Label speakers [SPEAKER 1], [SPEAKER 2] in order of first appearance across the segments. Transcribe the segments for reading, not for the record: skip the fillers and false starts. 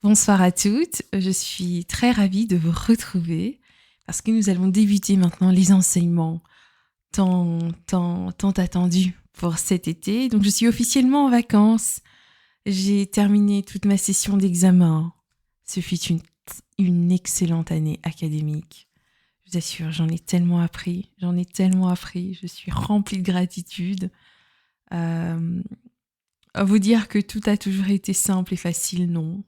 [SPEAKER 1] Bonsoir à toutes, je suis très ravie de vous retrouver parce que nous allons débuter maintenant les enseignements tant attendus pour cet été. Donc je suis officiellement en vacances, j'ai terminé toute ma session d'examen. Ce fut une excellente année académique. Je vous assure, j'en ai tellement appris, je suis remplie de gratitude. Euh, à vous dire que tout a toujours été simple et facile, non.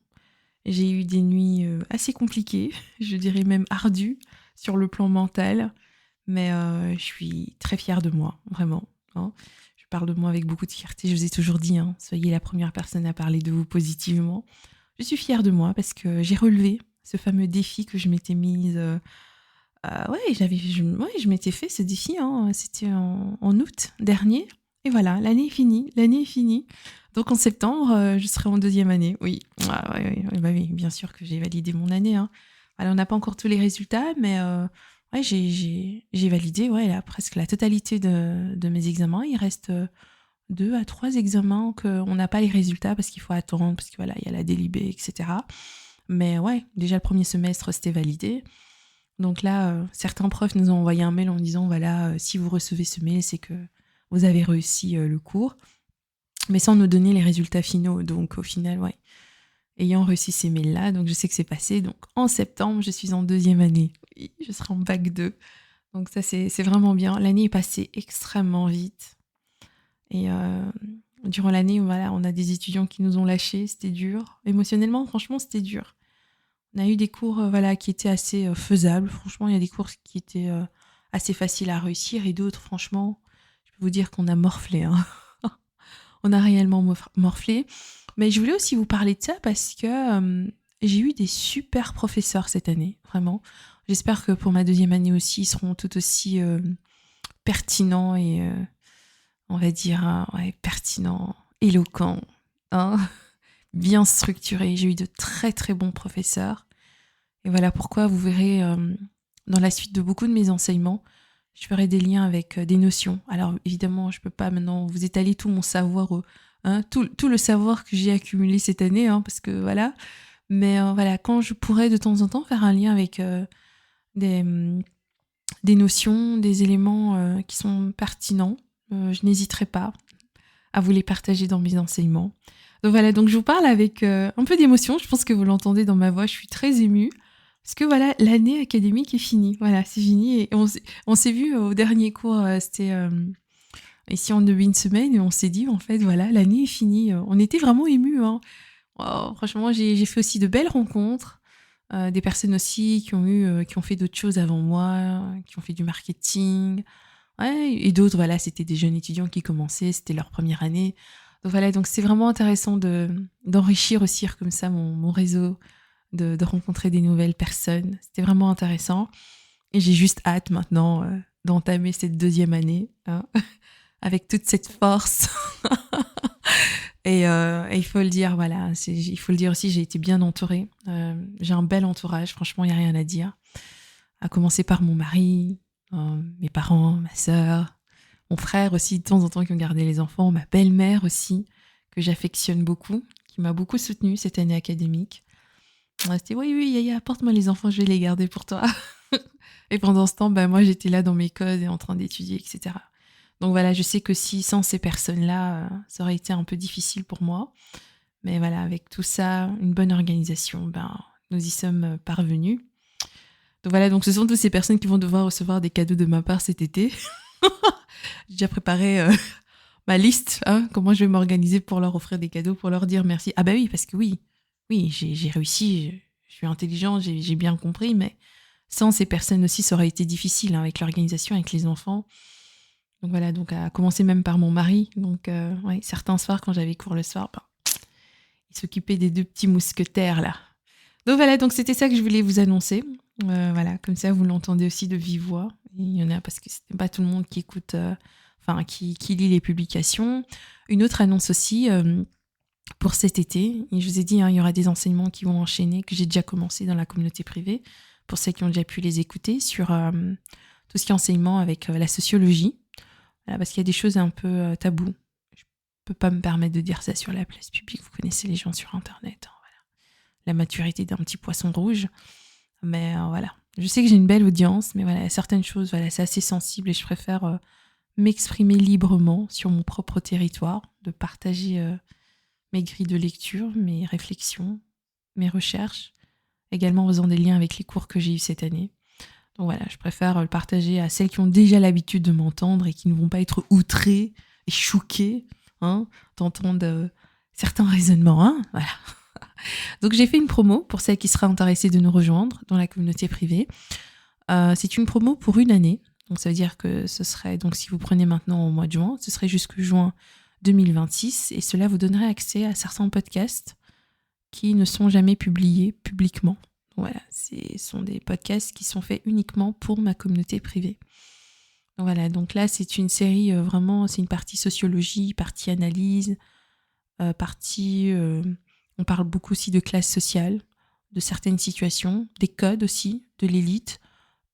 [SPEAKER 1] J'ai eu des nuits assez compliquées, je dirais même ardues sur le plan mental, mais je suis très fière de moi, vraiment, hein. Je parle de moi avec beaucoup de fierté, je vous ai toujours dit, hein, soyez la première personne à parler de vous positivement. Je suis fière de moi parce que j'ai relevé ce fameux défi que je m'étais mise. Ouais, je m'étais fait ce défi, hein, c'était en août dernier. Et voilà, l'année est finie. Donc en septembre, je serai en deuxième année, oui. Ah, ouais, oui, bien sûr que j'ai validé mon année, hein. Alors on n'a pas encore tous les résultats, mais ouais, j'ai validé ouais, là, presque la totalité de mes examens. Il reste 2 à 3 examens qu'on n'a pas les résultats parce qu'il faut attendre, parce que voilà, il y a la délibé, etc. Mais ouais, déjà le premier semestre, c'était validé. Donc là, certains profs nous ont envoyé un mail en disant, voilà, si vous recevez ce mail, c'est que vous avez réussi le cours, mais sans nous donner les résultats finaux. Donc au final, ouais, ayant reçu ces mails-là, donc je sais que c'est passé. Donc en septembre, je suis en deuxième année. Oui, je serai en bac 2. Donc ça, c'est vraiment bien. L'année est passée extrêmement vite. Et durant l'année, voilà, on a des étudiants qui nous ont lâchés. C'était dur. Émotionnellement, franchement, c'était dur. On a eu des cours voilà, qui étaient assez faisables. Franchement, il y a des cours qui étaient assez faciles à réussir et d'autres, franchement, je peux vous dire qu'on a morflé, hein. On a réellement morflé. Mais je voulais aussi vous parler de ça parce que j'ai eu des super professeurs cette année, vraiment. J'espère que pour ma deuxième année aussi, ils seront tout aussi pertinents et, on va dire, ouais, pertinents, éloquents, hein, bien structurés. J'ai eu de très très bons professeurs. Et voilà pourquoi vous verrez dans la suite de beaucoup de mes enseignements, je ferai des liens avec des notions. Alors évidemment, je ne peux pas maintenant vous étaler tout mon savoir, hein, tout le savoir que j'ai accumulé cette année, hein, parce que voilà. Mais voilà, quand je pourrais de temps en temps faire un lien avec des, hum, des notions, des éléments qui sont pertinents, je n'hésiterai pas à vous les partager dans mes enseignements. Donc voilà, donc je vous parle avec un peu d'émotion. Je pense que vous l'entendez dans ma voix, je suis très émue. Parce que voilà, l'année académique est finie. Voilà, c'est fini. Et on s'est vu au dernier cours, c'était ici en début de semaine, et on s'est dit, en fait, voilà, l'année est finie. On était vraiment émus, hein. Oh, franchement, j'ai fait aussi de belles rencontres. Des personnes aussi qui ont fait d'autres choses avant moi, qui ont fait du marketing. Ouais, et d'autres, voilà, c'était des jeunes étudiants qui commençaient, c'était leur première année. Donc voilà, donc c'est vraiment intéressant d'enrichir aussi comme ça mon réseau, de rencontrer des nouvelles personnes. C'était vraiment intéressant. Et j'ai juste hâte maintenant d'entamer cette deuxième année, hein, avec toute cette force. Et il faut le dire, voilà, il faut le dire aussi, j'ai été bien entourée. J'ai un bel entourage, franchement, il n'y a rien à dire. À commencer par mon mari, mes parents, ma sœur, mon frère aussi, de temps en temps, qui ont gardé les enfants, ma belle-mère aussi, que j'affectionne beaucoup, qui m'a beaucoup soutenue cette année académique. C'était oui, oui, Yaya, apporte-moi les enfants, je vais les garder pour toi. Et pendant ce temps, bah, moi, j'étais là dans mes codes et en train d'étudier, etc. Donc voilà, je sais que si sans ces personnes-là, ça aurait été un peu difficile pour moi. Mais voilà, avec tout ça, une bonne organisation, ben, nous y sommes parvenus. Donc voilà, donc ce sont toutes ces personnes qui vont devoir recevoir des cadeaux de ma part cet été. J'ai déjà préparé ma liste, hein, comment je vais m'organiser pour leur offrir des cadeaux, pour leur dire merci. Ah bah oui, parce que oui, j'ai réussi, je suis intelligente, j'ai bien compris, mais sans ces personnes aussi, ça aurait été difficile, hein, avec l'organisation, avec les enfants. Donc voilà, donc à commencer même par mon mari. Donc ouais, certains soirs, quand j'avais cours le soir, ben, il s'occupait des 2 petits mousquetaires là. Donc voilà, donc c'était ça que je voulais vous annoncer. Voilà, comme ça vous l'entendez aussi de vive voix. Il y en a parce que c'est pas tout le monde qui écoute, qui lit les publications. Une autre annonce aussi pour cet été. Et je vous ai dit, hein, il y aura des enseignements qui vont enchaîner, que j'ai déjà commencé dans la communauté privée, pour ceux qui ont déjà pu les écouter, sur tout ce qui est enseignement avec la sociologie. Voilà, parce qu'il y a des choses un peu tabous. Je peux pas me permettre de dire ça sur la place publique. Vous connaissez les gens sur Internet, hein. la maturité d'un petit poisson rouge. Mais voilà, je sais que j'ai une belle audience, mais voilà, certaines choses, voilà, c'est assez sensible et je préfère m'exprimer librement sur mon propre territoire, de partager mes grilles de lecture, mes réflexions, mes recherches, également en faisant des liens avec les cours que j'ai eus cette année. Donc voilà, je préfère le partager à celles qui ont déjà l'habitude de m'entendre et qui ne vont pas être outrées et choquées d'entendre certains raisonnements. Voilà. Donc j'ai fait une promo pour celles qui seraient intéressées de nous rejoindre dans la communauté privée. C'est une promo pour 1 année. Donc ça veut dire que ce serait, donc si vous prenez maintenant au mois de juin, ce serait jusque juin 2026 et cela vous donnerait accès à certains podcasts qui ne sont jamais publiés publiquement. Voilà, ce sont des podcasts qui sont faits uniquement pour ma communauté privée. Voilà, donc là c'est une série vraiment, c'est une partie sociologie, partie analyse, on parle beaucoup aussi de classe sociale, de certaines situations, des codes aussi, de l'élite,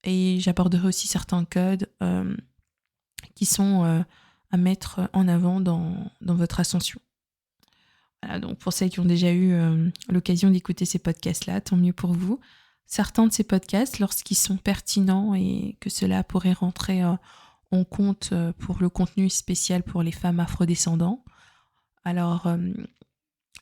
[SPEAKER 1] et j'aborderai aussi certains codes qui sont à mettre en avant dans votre ascension. Voilà, donc pour celles qui ont déjà eu l'occasion d'écouter ces podcasts-là, tant mieux pour vous. Certains de ces podcasts, lorsqu'ils sont pertinents et que cela pourrait rentrer en compte pour le contenu spécial pour les femmes afrodescendantes, alors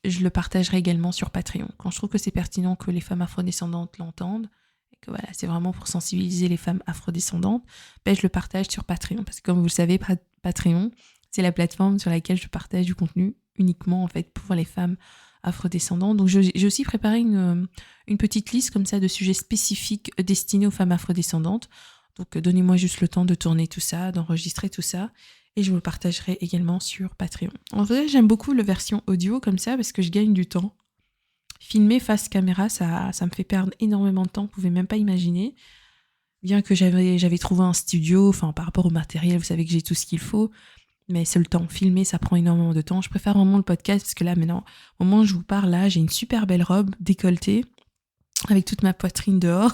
[SPEAKER 1] je le partagerai également sur Patreon. Quand je trouve que c'est pertinent que les femmes afrodescendantes l'entendent, et que voilà, c'est vraiment pour sensibiliser les femmes afrodescendantes, je le partage sur Patreon. Parce que comme vous le savez, Patreon, c'est la plateforme sur laquelle je partage du contenu uniquement en fait pour les femmes afrodescendantes. Donc j'ai aussi préparé une petite liste comme ça de sujets spécifiques destinés aux femmes afrodescendantes. Donc donnez-moi juste le temps de tourner tout ça, d'enregistrer tout ça, et je vous le partagerai également sur Patreon. En vrai, j'aime beaucoup la version audio comme ça parce que je gagne du temps. Filmer face caméra, ça me fait perdre énormément de temps, vous pouvez même pas imaginer. Bien que j'avais trouvé un studio, enfin par rapport au matériel, vous savez que j'ai tout ce qu'il faut, mais c'est le temps. Filmer, ça prend énormément de temps. Je préfère vraiment le podcast parce que là, maintenant, au moment où je vous parle, là, j'ai une super belle robe décolletée avec toute ma poitrine dehors.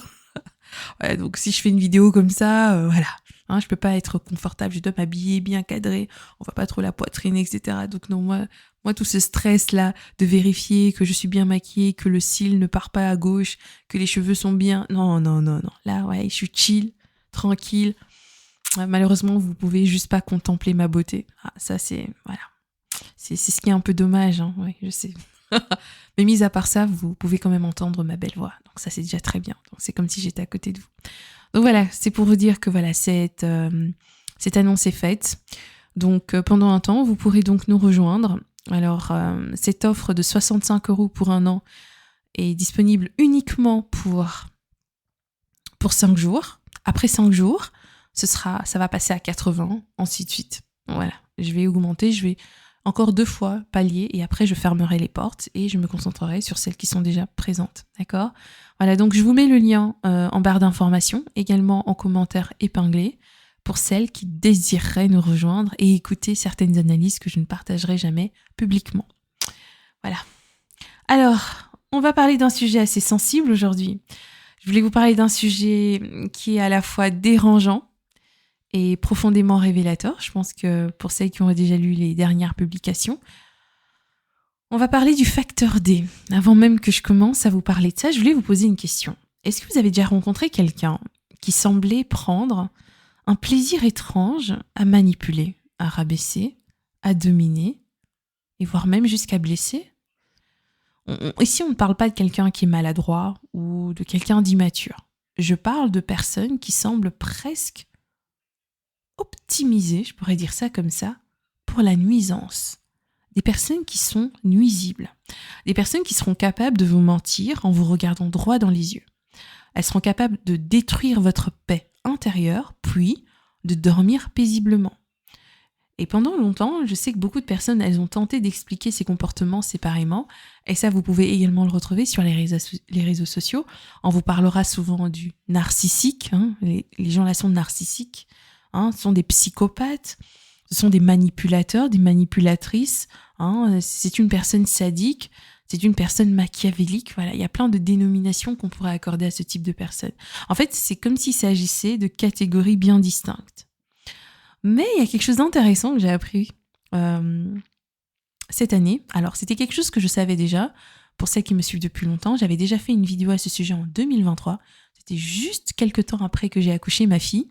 [SPEAKER 1] Ouais, donc si je fais une vidéo comme ça, voilà. Je peux pas être confortable, je dois m'habiller bien cadré, on voit pas trop la poitrine, etc. Donc non, moi tout ce stress-là de vérifier que je suis bien maquillée, que le cil ne part pas à gauche, que les cheveux sont bien... Non. Là, ouais, je suis chill, tranquille. Malheureusement, vous pouvez juste pas contempler ma beauté. Ça, c'est... Voilà. C'est ce qui est un peu dommage, oui, je sais. Mais mis à part ça, vous pouvez quand même entendre ma belle voix. Donc ça, c'est déjà très bien. Donc c'est comme si j'étais à côté de vous. Donc voilà, c'est pour vous dire que voilà, cette annonce est faite. Donc pendant un temps, vous pourrez donc nous rejoindre. Alors, cette offre de 65 € pour 1 an est disponible uniquement pour 5 jours. Après 5 jours, ça va passer à 80, ainsi de suite. Voilà, je vais augmenter, je vais encore 2 fois pallier et après je fermerai les portes et je me concentrerai sur celles qui sont déjà présentes. D'accord ? Voilà, donc je vous mets le lien en barre d'informations, également en commentaire épinglé, pour celles qui désireraient nous rejoindre et écouter certaines analyses que je ne partagerai jamais publiquement. Voilà. Alors, on va parler d'un sujet assez sensible aujourd'hui. Je voulais vous parler d'un sujet qui est à la fois dérangeant et profondément révélateur. Je pense que pour celles qui ont déjà lu les dernières publications, on va parler du facteur D. Avant même que je commence à vous parler de ça, je voulais vous poser une question. Est-ce que vous avez déjà rencontré quelqu'un qui semblait prendre un plaisir étrange à manipuler, à rabaisser, à dominer, et voire même jusqu'à blesser ? Ici, on ne parle pas de quelqu'un qui est maladroit ou de quelqu'un d'immature. Je parle de personnes qui semblent presque optimisées, je pourrais dire ça comme ça, pour la nuisance. Des personnes qui sont nuisibles. Des personnes qui seront capables de vous mentir en vous regardant droit dans les yeux. Elles seront capables de détruire votre paix intérieure, puis de dormir paisiblement. Et pendant longtemps, je sais que beaucoup de personnes, elles ont tenté d'expliquer ces comportements séparément. Et ça, vous pouvez également le retrouver sur les réseaux sociaux. On vous parlera souvent du narcissique. Les gens là sont narcissiques. Ce sont des psychopathes. Ce sont des manipulateurs, des manipulatrices. C'est une personne sadique. C'est une personne machiavélique. Voilà, il y a plein de dénominations qu'on pourrait accorder à ce type de personnes. En fait, c'est comme s'il s'agissait de catégories bien distinctes. Mais il y a quelque chose d'intéressant que j'ai appris cette année. Alors, c'était quelque chose que je savais déjà, pour celles qui me suivent depuis longtemps, j'avais déjà fait une vidéo à ce sujet en 2023. C'était juste quelques temps après que j'ai accouché ma fille.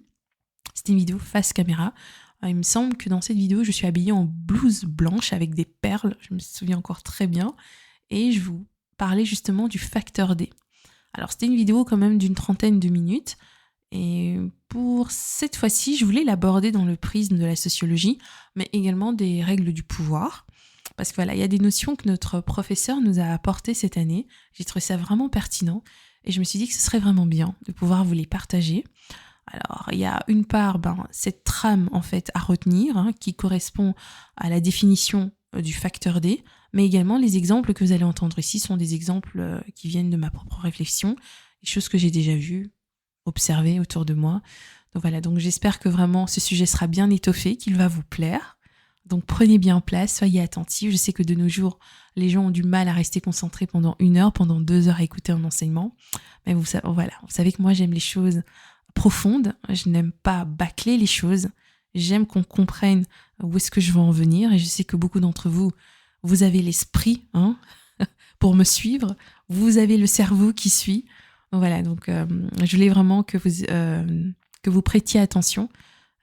[SPEAKER 1] C'était une vidéo face caméra. Il me semble que dans cette vidéo, je suis habillée en blouse blanche avec des perles. Je me souviens encore très bien. Et je vous parlais justement du facteur D. Alors, c'était une vidéo quand même d'une 30aine de minutes. Et pour cette fois-ci, je voulais l'aborder dans le prisme de la sociologie, mais également des règles du pouvoir. Parce que voilà, il y a des notions que notre professeur nous a apportées cette année. J'ai trouvé ça vraiment pertinent. Et je me suis dit que ce serait vraiment bien de pouvoir vous les partager. Alors, il y a une part, cette trame en fait à retenir, qui correspond à la définition du facteur D, mais également les exemples que vous allez entendre ici sont des exemples qui viennent de ma propre réflexion, des choses que j'ai déjà vues, observées autour de moi. Donc voilà, donc j'espère que vraiment ce sujet sera bien étoffé, qu'il va vous plaire. Donc prenez bien place, soyez attentifs. Je sais que de nos jours, les gens ont du mal à rester concentrés pendant 1 heure, pendant 2 heures à écouter un enseignement. Mais vous savez que moi j'aime les choses profondes, je n'aime pas bâcler les choses, j'aime qu'on comprenne où est-ce que je veux en venir et je sais que beaucoup d'entre vous, vous avez l'esprit pour me suivre, vous avez le cerveau qui suit. Donc voilà, je voulais vraiment que vous prêtiez attention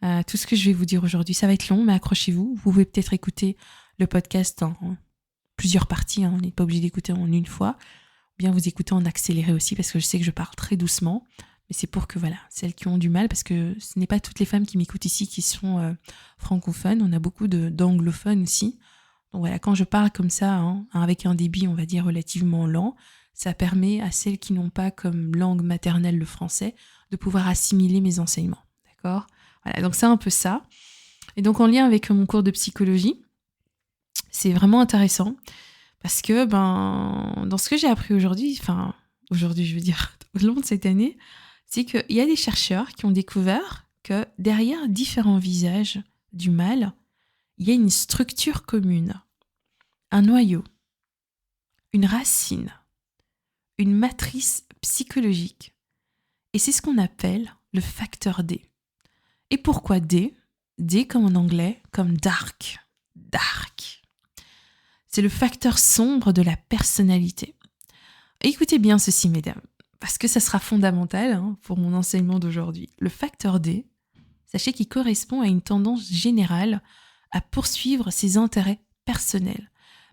[SPEAKER 1] à tout ce que je vais vous dire aujourd'hui. Ça va être long, mais accrochez-vous. Vous pouvez peut-être écouter le podcast en plusieurs parties, on n'est pas obligé d'écouter en une fois, ou bien vous écoutez en accéléré aussi parce que je sais que je parle très doucement. Mais c'est pour que, celles qui ont du mal, parce que ce n'est pas toutes les femmes qui m'écoutent ici qui sont francophones, on a beaucoup d'anglophones aussi. Donc voilà, quand je parle comme ça, avec un débit, on va dire, relativement lent, ça permet à celles qui n'ont pas comme langue maternelle le français de pouvoir assimiler mes enseignements, d'accord ? Voilà, donc c'est un peu ça. Et donc en lien avec mon cours de psychologie, c'est vraiment intéressant, parce que, dans ce que j'ai appris aujourd'hui, je veux dire, au long de cette année, c'est qu'il y a des chercheurs qui ont découvert que derrière différents visages du mal, il y a une structure commune, un noyau, une racine, une matrice psychologique. Et c'est ce qu'on appelle le facteur D. Et pourquoi D ? D comme en anglais, comme dark. Dark. C'est le facteur sombre de la personnalité. Écoutez bien ceci, mesdames, parce que ça sera fondamental pour mon enseignement d'aujourd'hui. Le facteur D, sachez qu'il correspond à une tendance générale à poursuivre ses intérêts personnels,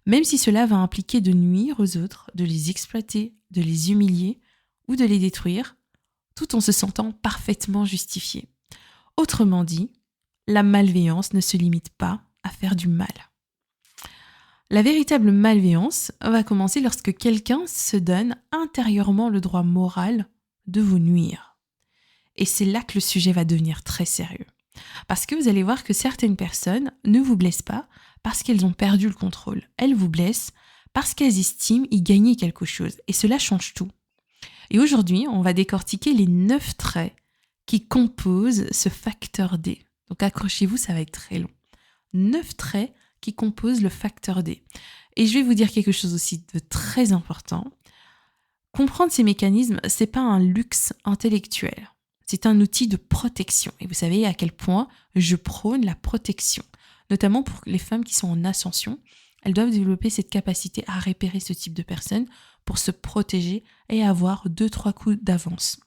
[SPEAKER 1] même si cela va impliquer de nuire aux autres, de les exploiter, de les humilier ou de les détruire, tout en se sentant parfaitement justifié. Autrement dit, la malveillance ne se limite pas à faire du mal. La véritable malveillance va commencer lorsque quelqu'un se donne intérieurement le droit moral de vous nuire. Et c'est là que le sujet va devenir très sérieux. Parce que vous allez voir que certaines personnes ne vous blessent pas parce qu'elles ont perdu le contrôle. Elles vous blessent parce qu'elles estiment y gagner quelque chose. Et cela change tout. Et aujourd'hui, on va décortiquer les 9 traits qui composent ce facteur D. Donc accrochez-vous, ça va être très long. 9 traits qui composent le facteur D. Et je vais vous dire quelque chose aussi de très important. Comprendre ces mécanismes, c'est pas un luxe intellectuel. C'est un outil de protection. Et vous savez à quel point je prône la protection. Notamment pour les femmes qui sont en ascension. Elles doivent développer cette capacité à repérer ce type de personnes pour se protéger et avoir 2-3 coups d'avance.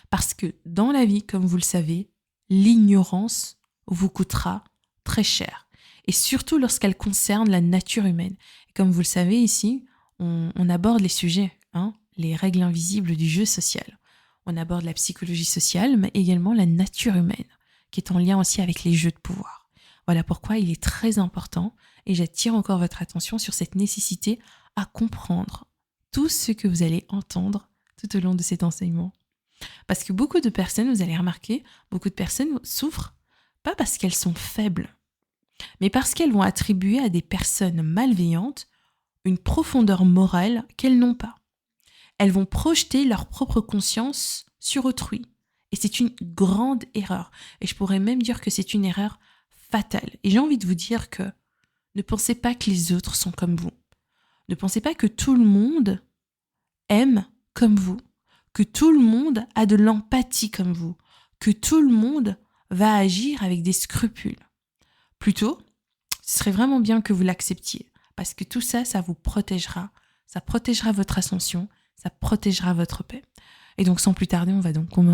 [SPEAKER 1] Parce que dans la vie, comme vous le savez, l'ignorance vous coûtera très cher. Et surtout lorsqu'elle concerne la nature humaine. Et comme vous le savez ici, on aborde les sujets, les règles invisibles du jeu social. On aborde la psychologie sociale, mais également la nature humaine, qui est en lien aussi avec les jeux de pouvoir. Voilà pourquoi il est très important, et j'attire encore votre attention sur cette nécessité à comprendre tout ce que vous allez entendre tout au long de cet enseignement. Parce que beaucoup de personnes, vous allez remarquer, beaucoup de personnes souffrent, pas parce qu'elles sont faibles, mais parce qu'elles vont attribuer à des personnes malveillantes une profondeur morale qu'elles n'ont pas. Elles vont projeter leur propre conscience sur autrui. Et c'est une grande erreur. Et je pourrais même dire que c'est une erreur fatale. Et j'ai envie de vous dire que ne pensez pas que les autres sont comme vous. Ne pensez pas que tout le monde aime comme vous, que tout le monde a de l'empathie comme vous, que tout le monde va agir avec des scrupules. Plutôt, ce serait vraiment bien que vous l'acceptiez, parce que tout ça, ça vous protégera ça protégera votre ascension, ça protégera votre paix. Et donc sans plus tarder, on va donc commencer